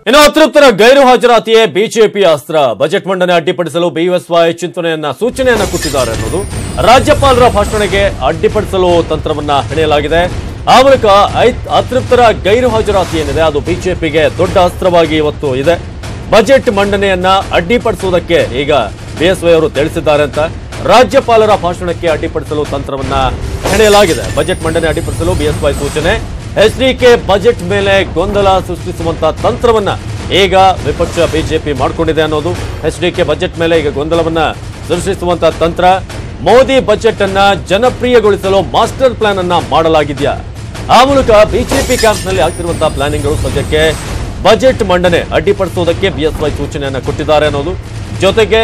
ಇನ್ನು ಅತೃಪ್ತರ ಗೈರು ಹಾಜರಾತಿಯೇ ಬಿಜೆಪಿಯ ಅಸ್ತ್ರ. ಬಜೆಟ್ ಮಂಡನೆ ಅಡ್ಡಿಪಡಿಸಲು ಬಿಎಸ್ವೈ ಸೂಚನೆಯನ್ನ ಕೊಟ್ಟಿದ್ದಾರೆ ಅನ್ನೋದು ರಾಜ್ಯಪಾಲರ ಭಾಷಣಕ್ಕೆ ಅಡ್ಡಿಪಡಿಸಲು ತಂತ್ರವನ್ನ ಹೆಣೆಯಲಾಗಿದೆ. ಆ ಮೂಲಕ ಅತೃಪ್ತರ ಗೈರು ಹಾಜರಾತಿ ಏನಿದೆ ಅದು ಬಿಜೆಪಿಗೆ ದೊಡ್ಡ ಅಸ್ತ್ರವಾಗಿ ಇವತ್ತು ಇದೆ. ಬಜೆಟ್ ಮಂಡನೆಯನ್ನ ಅಡ್ಡಿಪಡಿಸುವುದಕ್ಕೆ ಈಗ ಬಿಎಸ್ವೈ ಅವರು ತಿಳಿಸಿದ್ದಾರೆ ಅಂತ ರಾಜ್ಯಪಾಲರ ಭಾಷಣಕ್ಕೆ ಅಡ್ಡಿಪಡಿಸಲು ತಂತ್ರವನ್ನ ಹೆಣೆಯಲಾಗಿದೆ. ಬಜೆಟ್ ಮಂಡನೆ ಅಡ್ಡಿಪಡಿಸಲು ಬಿಎಸ್ವೈ ಸೂಚನೆ. ಎಚ್ಡಿಕೆ ಬಜೆಟ್ ಮೇಲೆ ಗೊಂದಲ ಸೃಷ್ಟಿಸುವಂತಹ ತಂತ್ರವನ್ನ ಈಗ ವಿಪಕ್ಷ ಬಿಜೆಪಿ ಮಾಡಿಕೊಂಡಿದೆ ಅನ್ನೋದು. ಎಚ್ಡಿಕೆ ಬಜೆಟ್ ಮೇಲೆ ಈಗ ಗೊಂದಲವನ್ನ ಸೃಷ್ಟಿಸುವಂತಹ ತಂತ್ರ. ಮೋದಿ ಬಜೆಟ್ ಅನ್ನ ಜನಪ್ರಿಯಗೊಳಿಸಲು ಮಾಸ್ಟರ್ ಪ್ಲಾನ್ ಅನ್ನ ಮಾಡಲಾಗಿದೆಯಾ? ಆ ಮೂಲಕ ಬಿಜೆಪಿ ಕ್ಯಾಂಪ್ನಲ್ಲಿ ಆಗ್ತಿರುವಂತಹ ಪ್ಲಾನಿಂಗ್ಗಳು ಸದ್ಯಕ್ಕೆ ಬಜೆಟ್ ಮಂಡನೆ ಅಡ್ಡಿಪಡಿಸುವುದಕ್ಕೆ ಬಿಎಸ್ವೈ ಸೂಚನೆಯನ್ನ ಕೊಟ್ಟಿದ್ದಾರೆ ಅನ್ನೋದು. ಜೊತೆಗೆ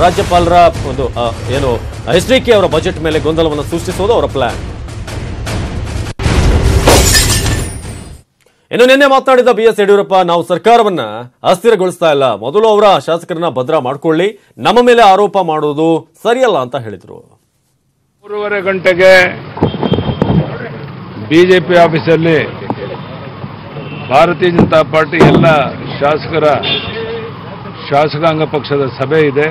ರಾಜ್ಯಪಾಲರ ಒಂದು ಎಚ್ಡಿಕೆ ಅವರ ಬಜೆಟ್ ಮೇಲೆ ಗೊಂದಲವನ್ನು ಸೃಷ್ಟಿಸುವುದು ಅವರ ಪ್ಲಾನ್. ಇನ್ನು ನಿನ್ನೆ ಮಾತನಾಡಿದ ಬಿಎಸ್ ಯಡಿಯೂರಪ್ಪ, ನಾವು ಸರ್ಕಾರವನ್ನ ಅಸ್ಥಿರಗೊಳಿಸ್ತಾ ಇಲ್ಲ, ಮೊದಲು ಅವರ ಶಾಸಕರನ್ನ ಭದ್ರ ಮಾಡ್ಕೊಳ್ಳಿ, ನಮ್ಮ ಮೇಲೆ ಆರೋಪ ಮಾಡುವುದು ಸರಿಯಲ್ಲ ಅಂತ ಹೇಳಿದ್ರು. 3:30 ಗಂಟೆಗೆ ಬಿಜೆಪಿ ಆಫೀಸಲ್ಲಿ ಭಾರತೀಯ ಜನತಾ ಪಾರ್ಟಿ ಎಲ್ಲ ಶಾಸಕಾಂಗ ಪಕ್ಷದ ಸಭೆ ಇದೆ.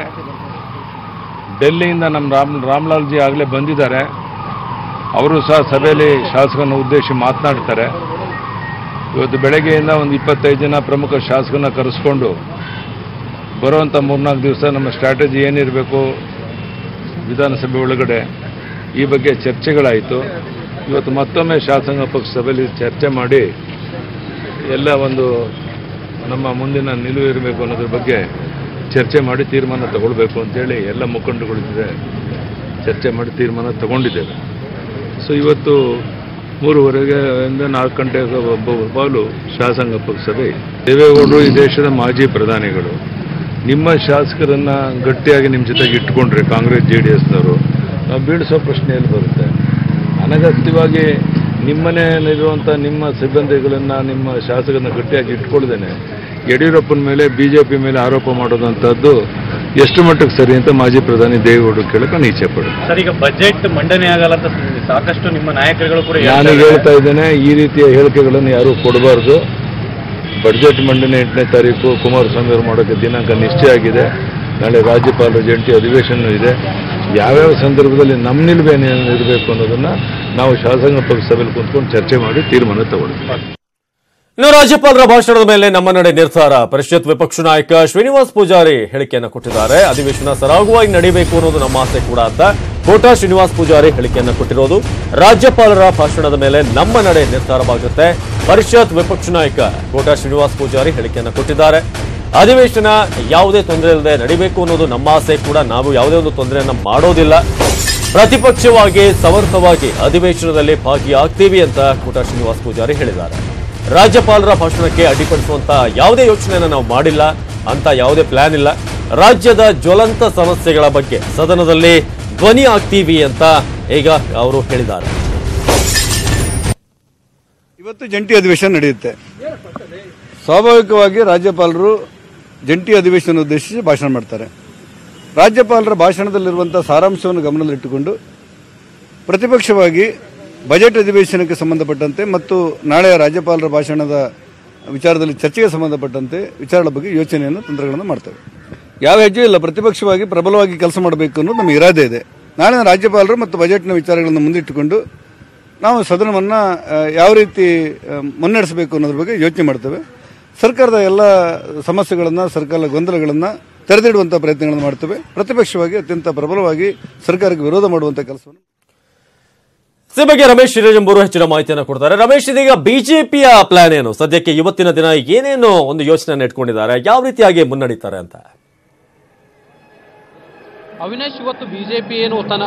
ಡೆಲ್ಲಿಯಿಂದ ನಮ್ಮ ರಾಮಲಾಲ್ಜಿ ಆಗಲೇ ಬಂದಿದ್ದಾರೆ. ಅವರು ಸಹ ಸಭೆಯಲ್ಲಿ ಶಾಸಕರನ್ನು ಉದ್ದೇಶಿಸಿ ಮಾತನಾಡ್ತಾರೆ. ಇವತ್ತು ಬೆಳಗ್ಗೆಯಿಂದ ಒಂದು 25 ಜನ ಪ್ರಮುಖ ಶಾಸಕರನ್ನ ಕರೆಸ್ಕೊಂಡು ಬರುವಂಥ 3-4 ದಿವಸ ನಮ್ಮ ಸ್ಟ್ರಾಟಜಿ ಏನಿರಬೇಕು ವಿಧಾನಸಭೆ ಒಳಗಡೆ ಈ ಬಗ್ಗೆ ಚರ್ಚೆಗಳಾಯಿತು. ಇವತ್ತು ಮತ್ತೊಮ್ಮೆ ಶಾಸಕಾಂಗ ಪಕ್ಷ ಸಭೆಯಲ್ಲಿ ಚರ್ಚೆ ಮಾಡಿ ಎಲ್ಲ ಒಂದು ನಮ್ಮ ಮುಂದಿನ ನಿಲುವು ಇರಬೇಕು ಅನ್ನೋದ್ರ ಬಗ್ಗೆ ಚರ್ಚೆ ಮಾಡಿ ತೀರ್ಮಾನ ತಗೊಳ್ಬೇಕು ಅಂತೇಳಿ ಎಲ್ಲ ಮುಖಂಡಗಳ ಜೊತೆ ಚರ್ಚೆ ಮಾಡಿ ತೀರ್ಮಾನ ತಗೊಂಡಿದ್ದೇವೆ. ಸೊ ಇವತ್ತು 3:30ರಿಂದ 4 ಗಂಟೆಗೆ ಬಾಲು ಶಾಸಕಾಂಗ ಪಕ್ಷ ಸಭೆ. ದೇವೇಗೌಡರು ಈ ದೇಶದ ಮಾಜಿ ಪ್ರಧಾನಿಗಳು. ನಿಮ್ಮ ಶಾಸಕರನ್ನ ಗಟ್ಟಿಯಾಗಿ ನಿಮ್ಮ ಜೊತೆಗೆ ಇಟ್ಕೊಂಡ್ರೆ ಕಾಂಗ್ರೆಸ್ JDSನವರು ನಾವು ಬೀಳಿಸೋ ಪ್ರಶ್ನೆಯಲ್ಲಿ ಬರುತ್ತೆ. ಅನಗತ್ಯವಾಗಿ ನಿಮ್ಮನೆಯಲ್ಲಿರುವಂಥ ನಿಮ್ಮ ಸಿಬ್ಬಂದಿಗಳನ್ನು ನಿಮ್ಮ ಶಾಸಕರನ್ನ ಗಟ್ಟಿಯಾಗಿ ಇಟ್ಕೊಳ್ದೇನೆ ಯಡಿಯೂರಪ್ಪನ ಮೇಲೆ ಬಿಜೆಪಿ ಮೇಲೆ ಆರೋಪ ಮಾಡೋದಂಥದ್ದು ಎಷ್ಟು ಮಟ್ಟಕ್ಕೆ ಸರಿ ಅಂತ ಮಾಜಿ ಪ್ರಧಾನಿ ದೇವೇಗೌಡರು ಕೇಳಕ್ಕೆ ನಾನು ಇಚ್ಛೆ ಪಡ್ತೀನಿ. ಸರ್, ಈಗ ಬಜೆಟ್ ಮಂಡನೆ ಆಗಲ್ಲ ಅಂತ ಸಾಕಷ್ಟು ನಿಮ್ಮ ನಾಯಕರುಗಳು ಕೂಡ ನಾನು ಹೇಳ್ತಾ ಇದ್ದೇನೆ, ಈ ರೀತಿಯ ಹೇಳಿಕೆಗಳನ್ನು ಯಾರೂ ಕೊಡಬಾರ್ದು. ಬಜೆಟ್ ಮಂಡನೆ 8ನೇ ತಾರೀಕು ಕುಮಾರಸ್ವಾಮಿ ಅವರು ಮಾಡೋಕ್ಕೆ ದಿನಾಂಕ ನಿಶ್ಚಯ ಆಗಿದೆ. ನಾಳೆ ರಾಜ್ಯಪಾಲರ ಜಂಟಿ ಅಧಿವೇಶನ ಇದೆ. ಯಾವ್ಯಾವ ಸಂದರ್ಭದಲ್ಲಿ ನಮ್ಮ ನಿಲುವೇನು ಇರಬೇಕು ಅನ್ನೋದನ್ನ ನಾವು ಶಾಸಕಾಂಗ ಪಕ್ಷ ಸಭೆಯಲ್ಲಿ ಕುಂತ್ಕೊಂಡು ಚರ್ಚೆ ಮಾಡಿ ತೀರ್ಮಾನ ತಗೊಳ್ತೀವಿ. ಇನ್ನು ರಾಜ್ಯಪಾಲರ ಭಾಷಣದ ಮೇಲೆ ನಮ್ಮ ನಡೆ ನಿರ್ಧಾರ. ಪರಿಷತ್ ವಿಪಕ್ಷ ನಾಯಕ ಶ್ರೀನಿವಾಸ್ ಪೂಜಾರಿ ಹೇಳಿಕೆಯನ್ನು ಕೊಟ್ಟಿದ್ದಾರೆ. ಅಧಿವೇಶನ ಸರಾಗವಾಗಿ ನಡೆಯಬೇಕು ಅನ್ನೋದು ನಮ್ಮ ಆಸೆ ಕೂಡ ಅಂತ ಕೋಟಾ ಶ್ರೀನಿವಾಸ್ ಪೂಜಾರಿ ಹೇಳಿಕೆಯನ್ನು ಕೊಟ್ಟಿರೋದು. ರಾಜ್ಯಪಾಲರ ಭಾಷಣದ ಮೇಲೆ ನಮ್ಮ ನಡೆ ನಿರ್ಧಾರವಾಗುತ್ತೆ. ಪರಿಷತ್ ವಿಪಕ್ಷ ನಾಯಕ ಕೋಟಾ ಶ್ರೀನಿವಾಸ್ ಪೂಜಾರಿ ಹೇಳಿಕೆಯನ್ನು ಕೊಟ್ಟಿದ್ದಾರೆ. ಅಧಿವೇಶನ ಯಾವುದೇ ತೊಂದರೆ ಇಲ್ಲದೆ ನಡೀಬೇಕು ಅನ್ನೋದು ನಮ್ಮ ಆಸೆ ಕೂಡ. ನಾವು ಯಾವುದೇ ಒಂದು ತೊಂದರೆಯನ್ನ ಮಾಡೋದಿಲ್ಲ. ಪ್ರತಿಪಕ್ಷವಾಗಿ ಸಮರ್ಥವಾಗಿ ಅಧಿವೇಶನದಲ್ಲಿ ಭಾಗಿಯಾಗ್ತೀವಿ ಅಂತ ಕೋಟಾ ಶ್ರೀನಿವಾಸ್ ಪೂಜಾರಿ ಹೇಳಿದ್ದಾರೆ. ರಾಜ್ಯಪಾಲರ ಭಾಷಣಕ್ಕೆ ಅಡ್ಡಿಪಡಿಸುವಂತ ಯಾವುದೇ ಯೋಚನೆಯನ್ನು ನಾವು ಮಾಡಿಲ್ಲ ಅಂತ ಯಾವುದೇ ಪ್ಲಾನ್ ಇಲ್ಲ. ರಾಜ್ಯದ ಜ್ವಲಂತ ಸಮಸ್ಯೆಗಳ ಬಗ್ಗೆ ಸದನದಲ್ಲಿ ಧ್ವನಿ ಆಗ್ತೀವಿ ಅಂತ ಈಗ ಅವರು ಹೇಳಿದ್ದಾರೆ. ಇವತ್ತು ಜಂಟಿ ಅಧಿವೇಶನ ನಡೆಯುತ್ತೆ. ಸ್ವಾಭಾವಿಕವಾಗಿ ರಾಜ್ಯಪಾಲರು ಜಂಟಿ ಅಧಿವೇಶನ ಉದ್ದೇಶಿಸಿ ಭಾಷಣ ಮಾಡ್ತಾರೆ. ರಾಜ್ಯಪಾಲರ ಭಾಷಣದಲ್ಲಿರುವಂತಹ ಸಾರಾಂಶವನ್ನು ಗಮನದಲ್ಲಿಟ್ಟುಕೊಂಡು ಪ್ರತಿಪಕ್ಷವಾಗಿ ಬಜೆಟ್ ಅಧಿವೇಶನಕ್ಕೆ ಸಂಬಂಧಪಟ್ಟಂತೆ ಮತ್ತು ನಾಳೆ ರಾಜ್ಯಪಾಲರ ಭಾಷಣದ ವಿಚಾರದಲ್ಲಿ ಚರ್ಚೆಗೆ ಸಂಬಂಧಪಟ್ಟಂತೆ ವಿಚಾರಗಳ ಬಗ್ಗೆ ಯೋಚನೆಯನ್ನು ತಂತ್ರಗಳನ್ನು ಮಾಡ್ತೇವೆ. ಯಾವ ಹೆಜ್ಜೆ ಇಲ್ಲ. ಪ್ರತಿಪಕ್ಷವಾಗಿ ಪ್ರಬಲವಾಗಿ ಕೆಲಸ ಮಾಡಬೇಕು ಅನ್ನೋದು ನಮ್ಮ ಇರಾದೆ ಇದೆ. ನಾಳೆ ರಾಜ್ಯಪಾಲರು ಮತ್ತು ಬಜೆಟ್ನ ವಿಚಾರಗಳನ್ನು ಮುಂದಿಟ್ಟುಕೊಂಡು ನಾವು ಸದನವನ್ನು ಯಾವ ರೀತಿ ಮುನ್ನಡೆಸಬೇಕು ಅನ್ನೋದ್ರ ಬಗ್ಗೆ ಯೋಚನೆ ಮಾಡ್ತೇವೆ. ಸರ್ಕಾರದ ಎಲ್ಲ ಸಮಸ್ಯೆಗಳನ್ನು, ಸರ್ಕಾರದ ಗೊಂದಲಗಳನ್ನು ತೆರೆದಿಡುವಂಥ ಪ್ರಯತ್ನಗಳನ್ನು ಮಾಡ್ತೇವೆ. ಪ್ರತಿಪಕ್ಷವಾಗಿ ಅತ್ಯಂತ ಪ್ರಬಲವಾಗಿ ಸರ್ಕಾರಕ್ಕೆ ವಿರೋಧ ಮಾಡುವಂಥ ಕೆಲಸವನ್ನು. ಈ ಬಗ್ಗೆ ರಮೇಶ್ ಹಿರೇಜಂಬೂರು ಹೆಚ್ಚಿನ ಮಾಹಿತಿಯನ್ನು ಕೊಡ್ತಾರೆ. ರಮೇಶ್, ಇದೀಗ ಬಿಜೆಪಿಯ ಪ್ಲಾನ್ ಏನು? ಸದ್ಯಕ್ಕೆ ಇವತ್ತಿನ ದಿನ ಏನೇನು ಒಂದು ಯೋಚನೆ ಇಟ್ಕೊಂಡಿದ್ದಾರೆ, ಯಾವ ರೀತಿಯಾಗಿ ಮುನ್ನಡೀತಾರೆ ಅಂತ? ಅವಿನಾಶ್, ಇವತ್ತು ಬಿಜೆಪಿ ಏನು ತನ್ನ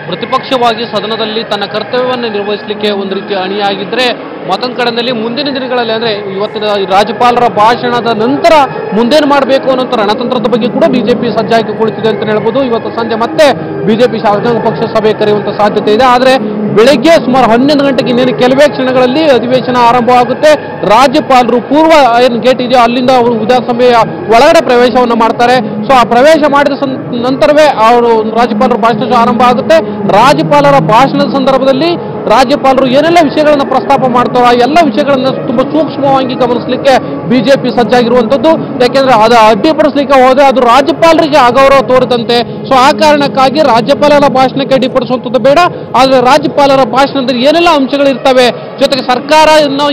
ಪ್ರತಿಪಕ್ಷವಾಗಿ ಸದನದಲ್ಲಿ ತನ್ನ ಕರ್ತವ್ಯವನ್ನು ನಿರ್ವಹಿಸಲಿಕ್ಕೆ ಒಂದು ರೀತಿಯ ಅಣಿಯಾಗಿದ್ದರೆ, ಮತ್ತೊಂದು ಕಡೆಯಲ್ಲಿ ಮುಂದಿನ ದಿನಗಳಲ್ಲಿ ಅಂದರೆ ಇವತ್ತಿನ ರಾಜ್ಯಪಾಲರ ಭಾಷಣದ ನಂತರ ಮುಂದೇನು ಮಾಡಬೇಕು ಅನ್ನೋ ರಣತಂತ್ರದ ಬಗ್ಗೆ ಕೂಡ ಬಿಜೆಪಿ ಸಜ್ಜಾಗಿ ಕುಳಿತಿದೆ ಅಂತ ಹೇಳ್ಬೋದು. ಇವತ್ತು ಸಂಜೆ ಮತ್ತೆ ಬಿಜೆಪಿ ಶಾಸಕಾಂಗ ಪಕ್ಷ ಸಭೆ ಕರೆಯುವಂಥ ಸಾಧ್ಯತೆ ಇದೆ. ಆದರೆ ಬೆಳಗ್ಗೆ ಸುಮಾರು 11 ಗಂಟೆಗೆ ಇನ್ನೇನು ಕೆಲವೇ ಕ್ಷಣಗಳಲ್ಲಿ ಅಧಿವೇಶನ ಆರಂಭವಾಗುತ್ತೆ. ರಾಜ್ಯಪಾಲರು ಪೂರ್ವ ಏನು ಗೇಟ್ ಇದೆಯೋ ಅಲ್ಲಿಂದ ಅವರು ವಿಧಾನಸಭೆಯ ಒಳಗಡೆ ಪ್ರವೇಶವನ್ನು ಮಾಡ್ತಾರೆ. ಸೊ ಆ ಪ್ರವೇಶ ಮಾಡಿದ ನಂತರವೇ ಅವರು ರಾಜ್ಯಪಾಲರ ಭಾಷಣ ಆರಂಭ ಆಗುತ್ತೆ. ರಾಜ್ಯಪಾಲರ ಭಾಷಣದ ಸಂದರ್ಭದಲ್ಲಿ ರಾಜ್ಯಪಾಲರು ಏನೆಲ್ಲ ವಿಷಯಗಳನ್ನ ಪ್ರಸ್ತಾಪ ಮಾಡ್ತಾರೋ ಎಲ್ಲ ವಿಷಯಗಳನ್ನ ತುಂಬಾ ಸೂಕ್ಷ್ಮವಾಗಿ ಗಮನಿಸಲಿಕ್ಕೆ ಬಿಜೆಪಿ ಸಜ್ಜಾಗಿರುವಂತದ್ದು. ಯಾಕೆಂದ್ರೆ ಅದು ಅಡ್ಡಿಪಡಿಸಲಿಕ್ಕೆ ಹೋದ್ರೆ ಅದು ರಾಜ್ಯಪಾಲರಿಗೆ ಅಗೌರವ ತೋರಿದಂತೆ. ಸೊ ಆ ಕಾರಣಕ್ಕಾಗಿ ರಾಜ್ಯಪಾಲರ ಭಾಷಣಕ್ಕೆ ಅಡ್ಡಿಪಡಿಸುವಂಥದ್ದು ಬೇಡ. ಆದ್ರೆ ರಾಜ್ಯಪಾಲರ ಭಾಷಣದಲ್ಲಿ ಏನೆಲ್ಲ ಅಂಶಗಳಿರ್ತವೆ, ಜೊತೆಗೆ ಸರ್ಕಾರ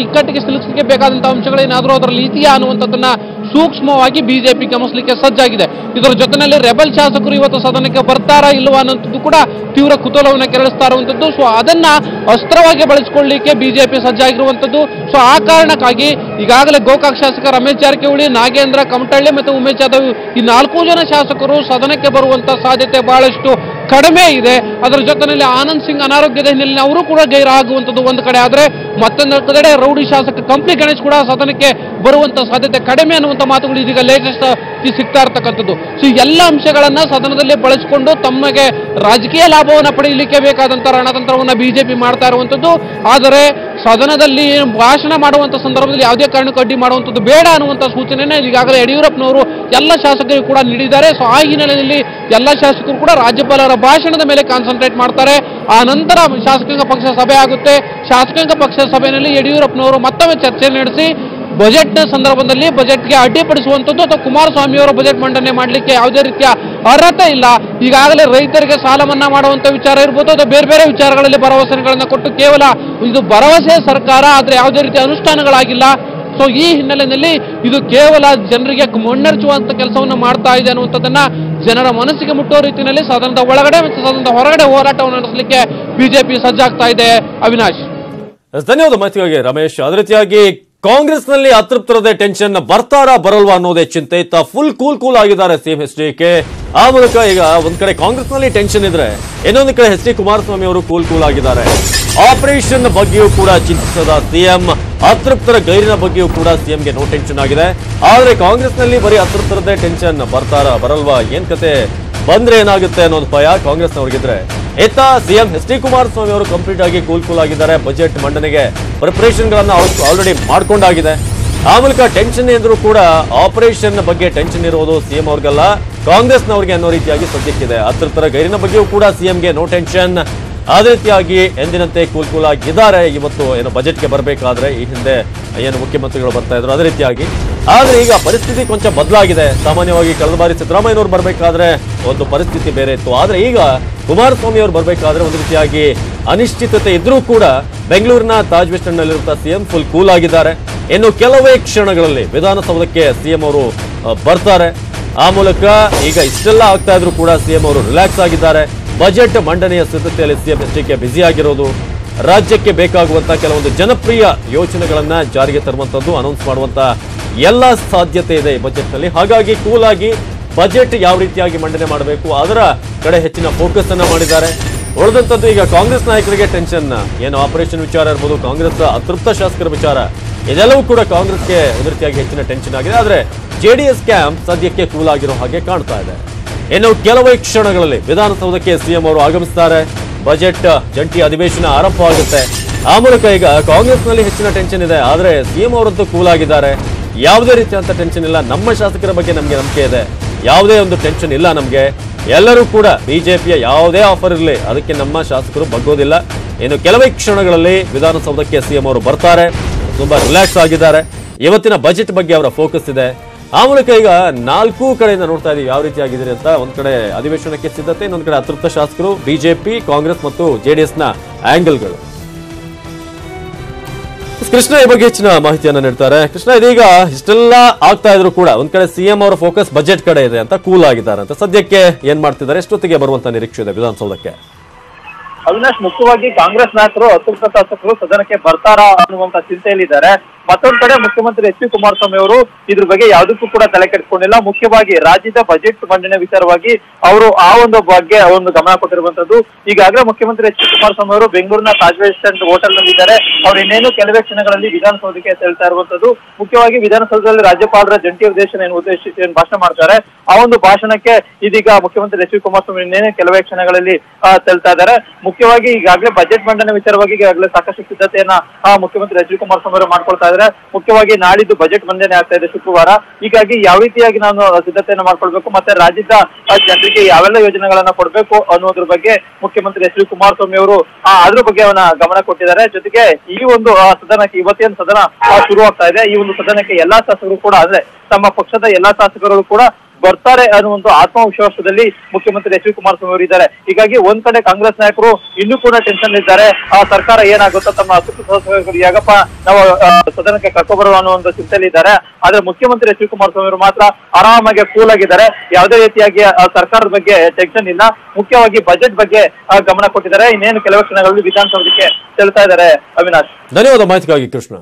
ಇಕ್ಕಟ್ಟಿಗೆ ಸಿಲುಕಿಸಲಿಕ್ಕೆ ಬೇಕಾದಂತಹ ಅಂಶಗಳೇನಾದರೂ ಅದರಲ್ಲಿ ಇದೆಯಾ ಅನ್ನುವಂಥದ್ದನ್ನ ಸೂಕ್ಷ್ಮವಾಗಿ ಬಿಜೆಪಿ ಗಮನಿಸಲಿಕ್ಕೆ ಸಜ್ಜಾಗಿದೆ. ಇದರ ಜೊತೆಯಲ್ಲಿ ರೆಬಲ್ ಶಾಸಕರು ಇವತ್ತು ಸದನಕ್ಕೆ ಬರ್ತಾರಾ ಇಲ್ವಾ ಅನ್ನೋಂಥದ್ದು ಕೂಡ ತೀವ್ರ ಕುತೂಹಲವನ್ನು ಕೆರಳಿಸ್ತಾ ಇರುವಂತದ್ದು. ಸೊ ಅದನ್ನ ಅಸ್ತ್ರವಾಗಿ ಬಳಸಿಕೊಳ್ಳಲಿಕ್ಕೆ ಬಿಜೆಪಿ ಸಜ್ಜಾಗಿರುವಂತದ್ದು. ಸೊ ಆ ಕಾರಣಕ್ಕಾಗಿ ಈಗಾಗಲೇ ಗೋಕಾಕ್ ಶಾಸಕ ರಮೇಶ್ ಜಾರಕಿಹೊಳಿ, ನಾಗೇಂದ್ರ ಕಮಟಳ್ಳಿ ಮತ್ತು ಉಮೇಶ್ ಜಾಧವ್ ಈ 4 ಜನ ಶಾಸಕರು ಸದನಕ್ಕೆ ಬರುವಂತ ಸಾಧ್ಯತೆ ಬಹಳಷ್ಟು ಕಡಿಮೆ ಇದೆ. ಅದರ ಜೊತೆಯಲ್ಲಿ ಆನಂದ್ ಸಿಂಗ್ ಅನಾರೋಗ್ಯದ ಹಿನ್ನೆಲೆಯಲ್ಲಿ ಅವರು ಕೂಡ ಗೈರಾಗುವಂಥದ್ದು ಒಂದು ಕಡೆ ಆದ್ರೆ, ಮತ್ತೊಂದು ಕಡೆ ರೌಡಿ ಶಾಸಕ ಕಂಪ್ಲಿ ಗಣೇಶ್ ಕೂಡ ಸದನಕ್ಕೆ ಬರುವಂತ ಸಾಧ್ಯತೆ ಕಡಿಮೆ ಅನ್ನುವಂಥ ಮಾತುಗಳು ಇದೀಗ ಲೇಟೆಸ್ಟ್ ಸಿಗ್ತಾ ಇರ್ತಕ್ಕಂಥದ್ದು. ಸೊ ಎಲ್ಲ ಅಂಶಗಳನ್ನ ಸದನದಲ್ಲಿ ಬಳಸಿಕೊಂಡು ತಮಗೆ ರಾಜಕೀಯ ಲಾಭವನ್ನು ಪಡೆಯಲಿಕ್ಕೆ ಬೇಕಾದಂತ ರಣತಂತ್ರವನ್ನ ಬಿಜೆಪಿ ಮಾಡ್ತಾ ಇರುವಂತದ್ದು. ಆದರೆ ಸದನದಲ್ಲಿ ಭಾಷಣ ಮಾಡುವಂತ ಸಂದರ್ಭದಲ್ಲಿ ಯಾವುದೇ ಕಾರಣಕ್ಕೂ ಅಡ್ಡಿ ಮಾಡುವಂಥದ್ದು ಬೇಡ ಅನ್ನುವಂಥ ಸೂಚನೆಯನ್ನ ಈಗಾಗಲೇ ಯಡಿಯೂರಪ್ಪನವರು ಎಲ್ಲ ಶಾಸಕರಿಗೆ ಕೂಡ ನೀಡಿದ್ದಾರೆ. ಸೊ ಆ ಹಿನ್ನೆಲೆಯಲ್ಲಿ ಎಲ್ಲ ಶಾಸಕರು ಕೂಡ ರಾಜ್ಯಪಾಲರ ಭಾಷಣದ ಮೇಲೆ ಕಾನ್ಸಂಟ್ರೇಟ್ ಮಾಡ್ತಾರೆ. ಆ ನಂತರ ಶಾಸಕಾಂಗ ಪಕ್ಷ ಸಭೆ ಆಗುತ್ತೆ. ಶಾಸಕಾಂಗ ಪಕ್ಷ ಸಭೆಯಲ್ಲಿ ಯಡಿಯೂರಪ್ಪನವರು ಮತ್ತೊಮ್ಮೆ ಚರ್ಚೆ ನಡೆಸಿ ಬಜೆಟ್ ಸಂದರ್ಭದಲ್ಲಿ ಬಜೆಟ್ಗೆ ಅಡ್ಡಿಪಡಿಸುವಂಥದ್ದು ಅಥವಾ ಕುಮಾರಸ್ವಾಮಿ ಅವರ ಬಜೆಟ್ ಮಂಡನೆ ಮಾಡಲಿಕ್ಕೆ ಯಾವುದೇ ರೀತಿಯ ಅರ್ಹತೆ ಇಲ್ಲ. ಈಗಾಗಲೇ ರೈತರಿಗೆ ಸಾಲ ಮನ್ನಾ ಮಾಡುವಂತ ವಿಚಾರ ಇರ್ಬೋದು ಅಥವಾ ಬೇರೆ ಬೇರೆ ವಿಚಾರಗಳಲ್ಲಿ ಭರವಸೆಗಳನ್ನ ಕೊಟ್ಟು ಕೇವಲ ಇದು ಭರವಸೆ ಸರ್ಕಾರ, ಆದರೆ ಯಾವುದೇ ರೀತಿಯ ಅನುಷ್ಠಾನಗಳಾಗಿಲ್ಲ. ಸೊ ಈ ಹಿನ್ನೆಲೆಯಲ್ಲಿ ಇದು ಕೇವಲ ಜನರಿಗೆ ಮಣ್ಣೆರಚುವಂತ ಕೆಲಸವನ್ನು ಮಾಡ್ತಾ ಇದೆ ಅನ್ನುವಂಥದ್ದನ್ನ ಜನರ ಮನಸ್ಸಿಗೆ ಮುಟ್ಟುವ ರೀತಿಯಲ್ಲಿ ಸದನದ ಒಳಗಡೆ ಮತ್ತು ಸದನದ ಹೊರಗಡೆ ಹೋರಾಟವನ್ನು ನಡೆಸಲಿಕ್ಕೆ ಬಿಜೆಪಿ ಸಜ್ಜಾಗ್ತಾ ಇದೆ. ಅವಿನಾಶ್, ಧನ್ಯವಾದ ಮಾಹಿತಿಗಾಗಿ ರಮೇಶ್. ಅದೇ ರೀತಿಯಾಗಿ ಕಾಂಗ್ರೆಸ್ನಲ್ಲಿ ಅತೃಪ್ತರದೇ ಟೆನ್ಷನ್ ಬರ್ತಾರಾ ಬರಲ್ವಾ ಅನ್ನೋದೇ ಚಿಂತೆ. ಇತ್ತ ಫುಲ್ ಕೂಲ್ ಆಗಿದ್ದಾರೆ ಸಿಎಂ ಎಚ್ಡಿಕೆ. ಆ ಮೂಲಕ ಈಗ ಒಂದ್ ಕಡೆ ಕಾಂಗ್ರೆಸ್ನಲ್ಲಿ ಟೆನ್ಷನ್ ಇದ್ರೆ ಇನ್ನೊಂದು ಕಡೆ ಎಚ್ ಡಿ ಕುಮಾರಸ್ವಾಮಿ ಅವರು ಕೂಲ್ ಆಗಿದ್ದಾರೆ. ಆಪರೇಷನ್ ಬಗ್ಗೆಯೂ ಕೂಡ ಚಿಂತಿಸದ ಸಿಎಂ, ಅತೃಪ್ತರ ಗೈರಿನ ಬಗ್ಗೆಯೂ ಕೂಡ ಸಿಎಂಗೆ ನೋ ಟೆನ್ಷನ್ ಆಗಿದೆ. ಆದ್ರೆ ಕಾಂಗ್ರೆಸ್ನಲ್ಲಿ ಬರೀ ಅತೃಪ್ತರದೇ ಟೆನ್ಷನ್ ಬರ್ತಾರಾ ಬರಲ್ವಾ, ಏನ್ ಕತೆ, ಬಂದ್ರೆ ಏನಾಗುತ್ತೆ ಅನ್ನೋದು ಭಯ ಕಾಂಗ್ರೆಸ್ನವ್ರಿಗಿದ್ರೆ, ಇತ್ತ ಸಿಎಂ ಎಚ್ ಡಿ ಕುಮಾರಸ್ವಾಮಿ ಅವರು ಕಂಪ್ಲೀಟ್ ಆಗಿ ಕೂಲ್ ಆಗಿದ್ದಾರೆ. ಬಜೆಟ್ ಮಂಡನೆಗೆ ಪ್ರಿಪರೇಷನ್ ಗಳನ್ನ ಆಲ್ರೆಡಿ ಮಾಡ್ಕೊಂಡಾಗಿದೆ. ಆ ಮೂಲಕ ಟೆನ್ಷನ್ ಇದ್ರೂ ಕೂಡ ಆಪರೇಷನ್ ಬಗ್ಗೆ ಟೆನ್ಷನ್ ಇರೋದು ಸಿಎಂ ಅವ್ರಿಗಲ್ಲ, ಕಾಂಗ್ರೆಸ್ನವ್ರಿಗೆ ಅನ್ನೋ ರೀತಿಯಾಗಿ ಸದ್ಯಕ್ಕಿದೆ. ಅತೃಪ್ತರ ಗೈರಿನ ಬಗ್ಗೆಯೂ ಕೂಡ ಸಿಎಂಗೆ ನೋ ಟೆನ್ಷನ್. ಅದೇ ರೀತಿಯಾಗಿ ಎಂದಿನಂತೆ ಕೂಲ್ ಆಗಿದ್ದಾರೆ. ಇವತ್ತು ಏನು ಬಜೆಟ್ಗೆ ಬರಬೇಕಾದ್ರೆ ಈ ಹಿಂದೆ ಏನು ಮುಖ್ಯಮಂತ್ರಿಗಳು ಬರ್ತಾ ಇದ್ರು ಅದೇ ರೀತಿಯಾಗಿ. ಆದ್ರೆ ಈಗ ಪರಿಸ್ಥಿತಿ ಕೊಂಚ ಬದಲಾಗಿದೆ. ಸಾಮಾನ್ಯವಾಗಿ ಕಳೆದ ಬಾರಿ ಸಿದ್ದರಾಮಯ್ಯನವರು ಬರಬೇಕಾದ್ರೆ ಒಂದು ಪರಿಸ್ಥಿತಿ ಬೇರೆ ಇತ್ತು. ಆದ್ರೆ ಈಗ ಕುಮಾರಸ್ವಾಮಿ ಅವರು ಬರಬೇಕಾದ್ರೆ ಒಂದು ರೀತಿಯಾಗಿ ಅನಿಶ್ಚಿತತೆ ಇದ್ರೂ ಕೂಡ ಬೆಂಗಳೂರಿನ ತಾಜ್ ವೆಸ್ಟ್ ಎಂಡ್ ನಲ್ಲಿರುವಂತಹ ಸಿಎಂ ಫುಲ್ ಕೂಲ್ ಆಗಿದ್ದಾರೆ. ಇನ್ನು ಕೆಲವೇ ಕ್ಷಣಗಳಲ್ಲಿ ವಿಧಾನಸೌಧಕ್ಕೆ ಸಿಎಂ ಅವರು ಬರ್ತಾರೆ. ಆ ಮೂಲಕ ಈಗ ಇಷ್ಟೆಲ್ಲ ಆಗ್ತಾ ಇದ್ರು ಕೂಡ ಸಿಎಂ ಅವರು ರಿಲ್ಯಾಕ್ಸ್ ಆಗಿದ್ದಾರೆ. ಬಜೆಟ್ ಮಂಡನೆಯ ಸಿದ್ಧತೆಯಲ್ಲಿ ಸಿಎಂ ಎಚ್ಡಿಕೆ ಬ್ಯುಸಿ ಆಗಿರೋದು, ರಾಜ್ಯಕ್ಕೆ ಬೇಕಾಗುವಂತಹ ಕೆಲವೊಂದು ಜನಪ್ರಿಯ ಯೋಜನೆಗಳನ್ನ ಜಾರಿಗೆ ತರುವಂತದ್ದು, ಅನೌನ್ಸ್ ಮಾಡುವಂತ ಎಲ್ಲ ಸಾಧ್ಯತೆ ಇದೆ ಈ ಬಜೆಟ್ ನಲ್ಲಿ. ಹಾಗಾಗಿ ಕೂಲ್ ಆಗಿ ಬಜೆಟ್ ಯಾವ ರೀತಿಯಾಗಿ ಮಂಡನೆ ಮಾಡಬೇಕು ಅದರ ಕಡೆ ಹೆಚ್ಚಿನ ಫೋಕಸ್ ಅನ್ನ ಮಾಡಿದ್ದಾರೆ. ಉಳಿದಂತದ್ದು ಈಗ ಕಾಂಗ್ರೆಸ್ ನಾಯಕರಿಗೆ ಟೆನ್ಷನ್, ಏನು ಆಪರೇಷನ್ ವಿಚಾರ ಇರ್ಬೋದು, ಕಾಂಗ್ರೆಸ್ ಅತೃಪ್ತ ಶಾಸಕರ ವಿಚಾರ, ಇದೆಲ್ಲವೂ ಕೂಡ ಕಾಂಗ್ರೆಸ್ಗೆ ಒಂದು ರೀತಿಯಾಗಿ ಹೆಚ್ಚಿನ ಟೆನ್ಷನ್ ಆಗಿದೆ. ಆದ್ರೆ ಜೆಡಿಎಸ್ ಕ್ಯಾಂಪ್ ಸದ್ಯಕ್ಕೆ ಕೂಲ್ ಆಗಿರೋ ಹಾಗೆ ಕಾಣ್ತಾ ಇದೆ. ಇನ್ನು ಕೆಲವೇ ಕ್ಷಣಗಳಲ್ಲಿ ವಿಧಾನಸೌಧಕ್ಕೆ ಸಿಎಂ ಅವರು ಆಗಮಿಸುತ್ತಾರೆ. ಬಜೆಟ್ ಜಂಟಿ ಅಧಿವೇಶನ ಆರಂಭವಾಗುತ್ತೆ. ಆ ಮೂಲಕ ಈಗ ಕಾಂಗ್ರೆಸ್ನಲ್ಲಿ ಹೆಚ್ಚಿನ ಟೆನ್ಷನ್ ಇದೆ. ಆದ್ರೆ ಸಿಎಂ ಅವರಂತೂ ಕೂಲ್ ಆಗಿದ್ದಾರೆ. ಯಾವುದೇ ರೀತಿಯಂತ ಟೆನ್ಷನ್ ಇಲ್ಲ. ನಮ್ಮ ಶಾಸಕರ ಬಗ್ಗೆ ನಮಗೆ ನಂಬಿಕೆ ಇದೆ, ಯಾವುದೇ ಒಂದು ಟೆನ್ಷನ್ ಇಲ್ಲ ನಮಗೆ. ಎಲ್ಲರೂ ಕೂಡ ಬಿಜೆಪಿಯ ಯಾವುದೇ ಆಫರ್ ಇರಲಿ ಅದಕ್ಕೆ ನಮ್ಮ ಶಾಸಕರು ಬಗ್ಗೋದಿಲ್ಲ. ಇನ್ನು ಕೆಲವೇ ಕ್ಷಣಗಳಲ್ಲಿ ವಿಧಾನಸೌಧಕ್ಕೆ ಸಿಎಂ ಅವರು ಬರ್ತಾರೆ. ತುಂಬಾ ರಿಲ್ಯಾಕ್ಸ್ ಆಗಿದ್ದಾರೆ. ಇವತ್ತಿನ ಬಜೆಟ್ ಬಗ್ಗೆ ಅವರ ಫೋಕಸ್ ಇದೆ. ಆ ಮೂಲಕ ಈಗ 4 ಕಡೆಯಿಂದ ನೋಡ್ತಾ ಇದೀವಿ ಯಾವ ರೀತಿ ಆಗಿದ್ರೆ ಅಂತ. ಒಂದ್ ಕಡೆ ಅಧಿವೇಶನಕ್ಕೆ ಸಿದ್ಧತೆ, ಇನ್ನೊಂದ್ ಕಡೆ ಅತೃಪ್ತ ಶಾಸಕರು, ಬಿಜೆಪಿ, ಕಾಂಗ್ರೆಸ್ ಮತ್ತು ಜೆಡಿಎಸ್ ನ ಆಂಗಲ್ಗಳು. ಕೃಷ್ಣ ಈ ಬಗ್ಗೆ ಹೆಚ್ಚಿನ ಮಾಹಿತಿಯನ್ನ ನೀಡ್ತಾರೆ. ಕೃಷ್ಣ, ಇದೀಗ ಇಷ್ಟೆಲ್ಲ ಆಗ್ತಾ ಇದ್ರು ಕೂಡ ಒಂದ್ ಕಡೆ ಸಿಎಂ ಅವರ ಫೋಕಸ್ ಬಜೆಟ್ ಕಡೆ ಇದೆ ಅಂತ ಕೂಲ್ ಆಗಿದ್ದಾರೆ ಅಂತ. ಸದ್ಯಕ್ಕೆ ಏನ್ ಮಾಡ್ತಿದ್ದಾರೆ, ಎಷ್ಟೊತ್ತಿಗೆ ಬರುವಂತ ನಿರೀಕ್ಷೆ ಇದೆ ವಿಧಾನಸೌಧಕ್ಕೆ? ಅವಿನಾಶ್, ಮುಖ್ಯವಾಗಿ ಕಾಂಗ್ರೆಸ್ ನಾಯಕರು ಅತೃಪ್ತ ಶಾಸಕರು ಸದನಕ್ಕೆ ಬರ್ತಾರಾ ಅನ್ನುವಂತ ಚಿಂತೆಯಲ್ಲಿದ್ದಾರೆ. ಮತ್ತೊಂದು ಕಡೆ ಮುಖ್ಯಮಂತ್ರಿ ಎಚ್ ಡಿ ಕುಮಾರಸ್ವಾಮಿ ಅವರು ಇದ್ರ ಬಗ್ಗೆ ಯಾವುದಕ್ಕೂ ಕೂಡ ತಲೆ ಕೆಡಿಸಿಕೊಂಡಿಲ್ಲ. ಮುಖ್ಯವಾಗಿ ರಾಜ್ಯದ ಬಜೆಟ್ ಮಂಡನೆ ವಿಚಾರವಾಗಿ ಅವರು ಆ ಒಂದು ಬಗ್ಗೆ ಒಂದು ಗಮನ ಕೊಟ್ಟಿರುವಂತದ್ದು. ಈಗಾಗಲೇ ಮುಖ್ಯಮಂತ್ರಿ ಎಚ್ ಡಿ ಕುಮಾರಸ್ವಾಮಿ ಅವರು ಬೆಂಗಳೂರಿನ ತಾಜ್ ವೆಸ್ಟ್ ಎಂಡ್ ಹೋಟೆಲ್ ನಲ್ಲಿದ್ದಾರೆ. ಅವರು ಇನ್ನೇನು ಕೆಲವೇ ಕ್ಷಣಗಳಲ್ಲಿ ವಿಧಾನಸೌಧಕ್ಕೆ ತೆರಳ್ತಾ ಇರುವಂತದ್ದು. ಮುಖ್ಯವಾಗಿ ವಿಧಾನಸೌಧದಲ್ಲಿ ರಾಜ್ಯಪಾಲರ ಜಂಟಿ ಅಧಿವೇಶನ ಉದ್ದೇಶಿಸಿ ಭಾಷಣ ಮಾಡ್ತಾರೆ. ಆ ಒಂದು ಭಾಷಣಕ್ಕೆ ಇದೀಗ ಮುಖ್ಯಮಂತ್ರಿ ಎಚ್ ಡಿ ಕುಮಾರಸ್ವಾಮಿ ಇನ್ನೇನು ಕೆಲವೇ ಕ್ಷಣಗಳಲ್ಲಿ ತೆರಳ್ತಾ ಇದ್ದಾರೆ. ಮುಖ್ಯವಾಗಿ ಈಗಾಗಲೇ ಬಜೆಟ್ ಮಂಡನೆ ವಿಚಾರವಾಗಿ ಈಗಾಗಲೇ ಸಾಕಷ್ಟು ಸಿದ್ಧತೆಯನ್ನ ಮುಖ್ಯಮಂತ್ರಿ ಎಚ್ ಡಿ ಕುಮಾರಸ್ವಾಮಿ ಅವರು ಮಾಡ್ಕೊಳ್ತಾ ಇದ್ದಾರೆ. ಮುಖ್ಯವಾಗಿ ನಾಳಿದ್ದು ಬಜೆಟ್ ಮಂಡನೆ ಆಗ್ತಾ ಇದೆ ಶುಕ್ರವಾರ. ಹೀಗಾಗಿ ಯಾವ ರೀತಿಯಾಗಿ ನಾನು ಸಿದ್ಧತೆಯನ್ನ ಮಾಡ್ಕೊಳ್ಬೇಕು ಮತ್ತೆ ರಾಜ್ಯದ ಜನರಿಗೆ ಯಾವೆಲ್ಲ ಯೋಜನೆಗಳನ್ನ ಕೊಡ್ಬೇಕು ಅನ್ನೋದ್ರ ಬಗ್ಗೆ ಮುಖ್ಯಮಂತ್ರಿ ಎಚ್ ಡಿ ಕುಮಾರಸ್ವಾಮಿ ಅವರು ಅದ್ರ ಬಗ್ಗೆ ಅವನ ಗಮನ ಕೊಟ್ಟಿದ್ದಾರೆ. ಜೊತೆಗೆ ಈ ಒಂದು ಸದನಕ್ಕೆ ಇವತ್ತಿನ ಸದನ ಶುರುವಾಗ್ತಾ ಇದೆ. ಈ ಒಂದು ಸದನಕ್ಕೆ ಎಲ್ಲಾ ಶಾಸಕರು ಕೂಡ ಅಂದ್ರೆ ತಮ್ಮ ಪಕ್ಷದ ಎಲ್ಲಾ ಶಾಸಕರು ಕೂಡ ಬರ್ತಾರೆ ಅನ್ನುವಂತ ಆತ್ಮವಿಶ್ವಾಸದಲ್ಲಿ ಮುಖ್ಯಮಂತ್ರಿ ಎಚ್ ಡಿ ಕುಮಾರಸ್ವಾಮಿ ಅವರು ಇದ್ದಾರೆ. ಹೀಗಾಗಿ ಒಂದ್ ಕಡೆ ಕಾಂಗ್ರೆಸ್ ನಾಯಕರು ಇನ್ನೂ ಕೂಡ ಟೆನ್ಷನ್ ಇದ್ದಾರೆ. ಸರ್ಕಾರ ಏನಾಗುತ್ತೋ ತಮ್ಮ ಅತೃಪ್ತ ಯಾಗಪ್ಪ ನಾವು ಸದನಕ್ಕೆ ಕರ್ಕೊಬರುವ ಅನ್ನೋ ಒಂದು ಚಿಂತೆಯಲ್ಲಿ ಇದ್ದಾರೆ. ಆದ್ರೆ ಮುಖ್ಯಮಂತ್ರಿ ಎಚ್ ಡಿ ಕುಮಾರಸ್ವಾಮಿ ಅವರು ಮಾತ್ರ ಆರಾಮಾಗಿ ಕೂಲ್ ಆಗಿದ್ದಾರೆ. ಯಾವುದೇ ರೀತಿಯಾಗಿ ಸರ್ಕಾರದ ಬಗ್ಗೆ ಟೆನ್ಷನ್ ಇಲ್ಲ. ಮುಖ್ಯವಾಗಿ ಬಜೆಟ್ ಬಗ್ಗೆ ಗಮನ ಕೊಟ್ಟಿದ್ದಾರೆ. ಇನ್ನೇನು ಕೆಲವು ಕ್ಷಣಗಳಲ್ಲಿ ವಿಧಾನಸೌಧಕ್ಕೆ ತೆರಳುತ್ತಾ ಇದ್ದಾರೆ. ಅವಿನಾಶ್, ಧನ್ಯವಾದ ಮಾಹಿತಿಗಾಗಿ ಕೃಷ್ಣ.